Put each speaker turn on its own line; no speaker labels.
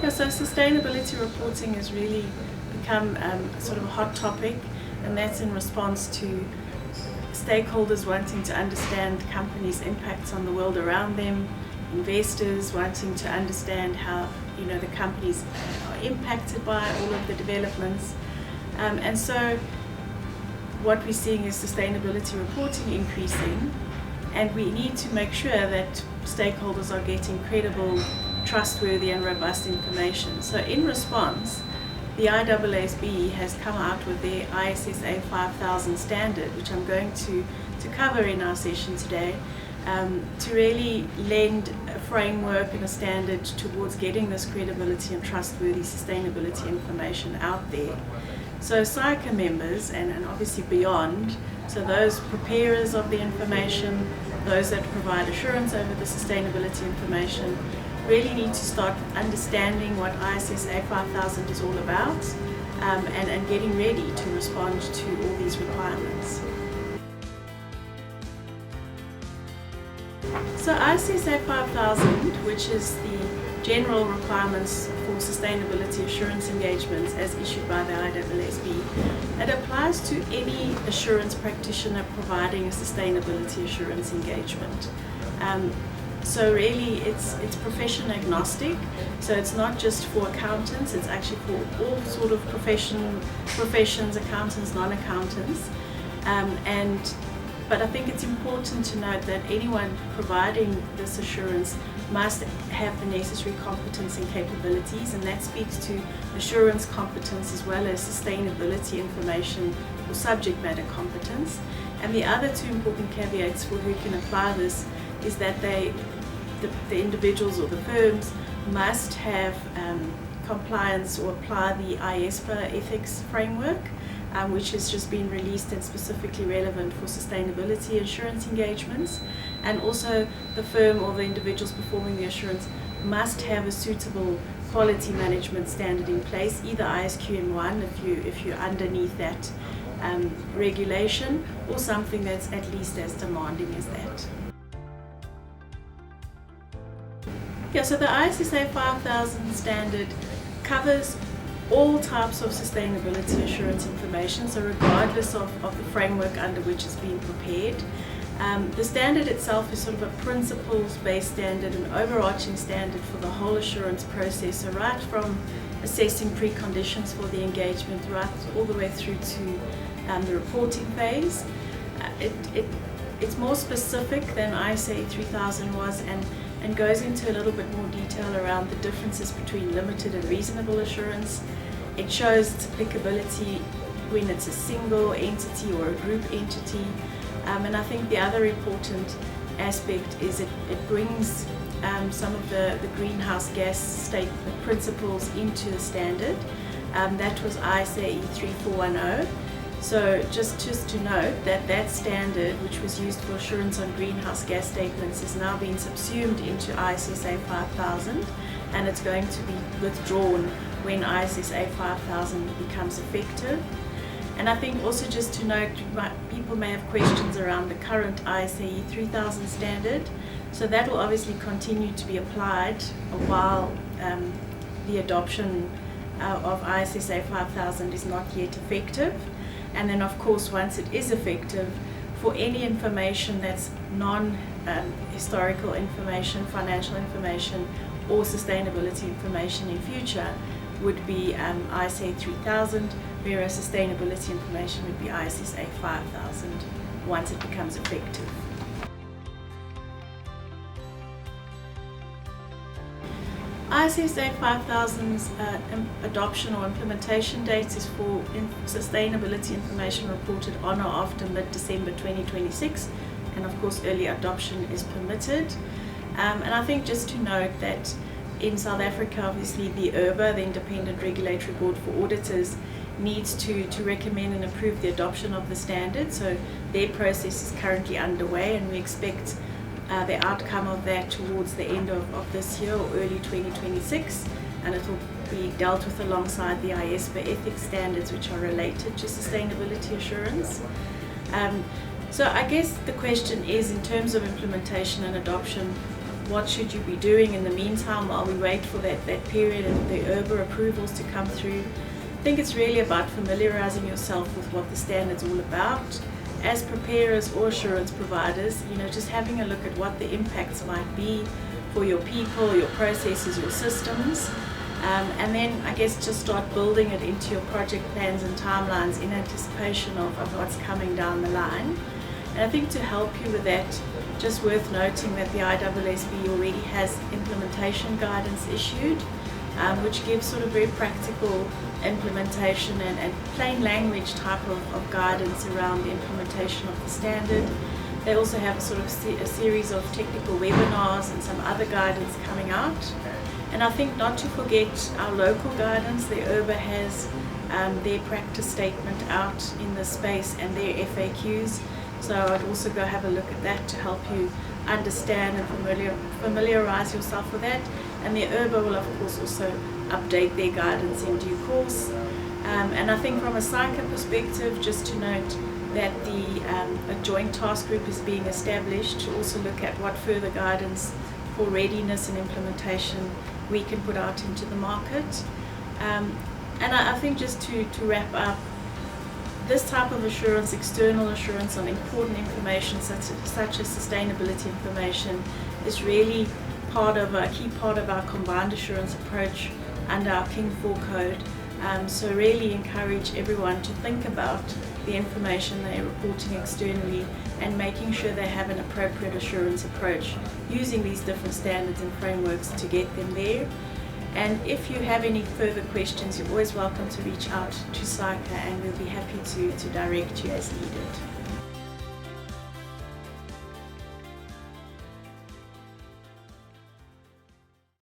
Yeah, so sustainability reporting has really become sort of a hot topic, and that's in response to stakeholders wanting to understand companies' impacts on the world around them, investors wanting to understand how the companies are impacted by all of the developments, and so what we're seeing is sustainability reporting increasing, and we need to make sure that stakeholders are getting credible, trustworthy and robust information. So in response, the IAASB has come out with their ISSA 5000 standard, which I'm going to cover in our session today, to really lend a framework and a standard towards getting this credibility and trustworthy sustainability information out there. So SAICA members and obviously beyond, so those preparers of the information, those that provide assurance over the sustainability information, really need to start understanding what ISSA 5000 is all about, and getting ready to respond to all these requirements. So ISSA 5000, which is the general requirements for sustainability assurance engagements as issued by the IAASB, it applies to any assurance practitioner providing a sustainability assurance engagement. So really it's profession agnostic, so it's not just for accountants, it's actually for all sort of professions, accountants, non-accountants, but I think it's important to note that anyone providing this assurance must have the necessary competence and capabilities, and that speaks to assurance competence as well as sustainability information or subject matter competence. And the other two important caveats for who can apply this is that the individuals or the firms must have compliance or apply the ISSA ethics framework, which has just been released and specifically relevant for sustainability assurance engagements. And also the firm or the individuals performing the assurance must have a suitable quality management standard in place, either ISQM1 if you're underneath that regulation, or something that's at least as demanding as that. Yeah, so the ISSA 5000 standard covers all types of sustainability assurance information, so regardless of the framework under which it's being prepared. The standard itself is sort of a principles-based standard, an overarching standard for the whole assurance process, so right from assessing preconditions for the engagement all the way through to the reporting phase. It's more specific than ISA 3000 was, and goes into a little bit more detail around the differences between limited and reasonable assurance. It shows its applicability when it's a single entity or a group entity. And I think the other important aspect is it brings some of the greenhouse gas statement principles into the standard. That was ISA 3410. So just to note that standard, which was used for assurance on greenhouse gas statements, is now being subsumed into ISSA 5000, and it's going to be withdrawn when ISSA 5000 becomes effective. And I think also just to note, people may have questions around the current ISA 3000 standard, so that will obviously continue to be applied while the adoption of ISSA 5000 is not yet effective. And then of course, once it is effective, for any information that's non-historical information, financial information or sustainability information in future would be ISA 3000, whereas sustainability information would be ISSA 5000 once it becomes effective. ISSA 5000's adoption or implementation date is for sustainability information reported on or after mid-December 2026, and of course early adoption is permitted. And I think just to note that in South Africa, obviously the IRBA, the Independent Regulatory Board for Auditors, needs to recommend and approve the adoption of the standard, so their process is currently underway, and we expect the outcome of that towards the end of this year or early 2026, and it will be dealt with alongside the ISSA ethics standards, which are related to sustainability assurance. So I guess the question is, in terms of implementation and adoption, what should you be doing in the meantime while we wait for that period and the IRBA approvals to come through. I think it's really about familiarizing yourself with what the standard's all about. As preparers or assurance providers, just having a look at what the impacts might be for your people, your processes, your systems, and then I guess just start building it into your project plans and timelines in anticipation of what's coming down the line. And I think to help you with that, just worth noting that the IAASB already has implementation guidance issued, which gives sort of very practical implementation and plain language type of guidance around the implementation of the standard. They also have a sort of a series of technical webinars and some other guidance coming out. And I think not to forget our local guidance. The IRBA has their practice statement out in the space and their FAQs. So I'd also go have a look at that to help you understand and familiarize yourself with that. And the IRBA will of course also update their guidance in due course. And I think from a SAICA perspective, just to note that a joint task group is being established to also look at what further guidance for readiness and implementation we can put out into the market. And I think just to wrap up, this type of assurance, external assurance on important information such as sustainability information, is really a key part of our combined assurance approach under our King 4 code. So really encourage everyone to think about the information they're reporting externally and making sure they have an appropriate assurance approach using these different standards and frameworks to get them there. And if you have any further questions, you're always welcome to reach out to SAICA and we'll be happy to direct you as needed.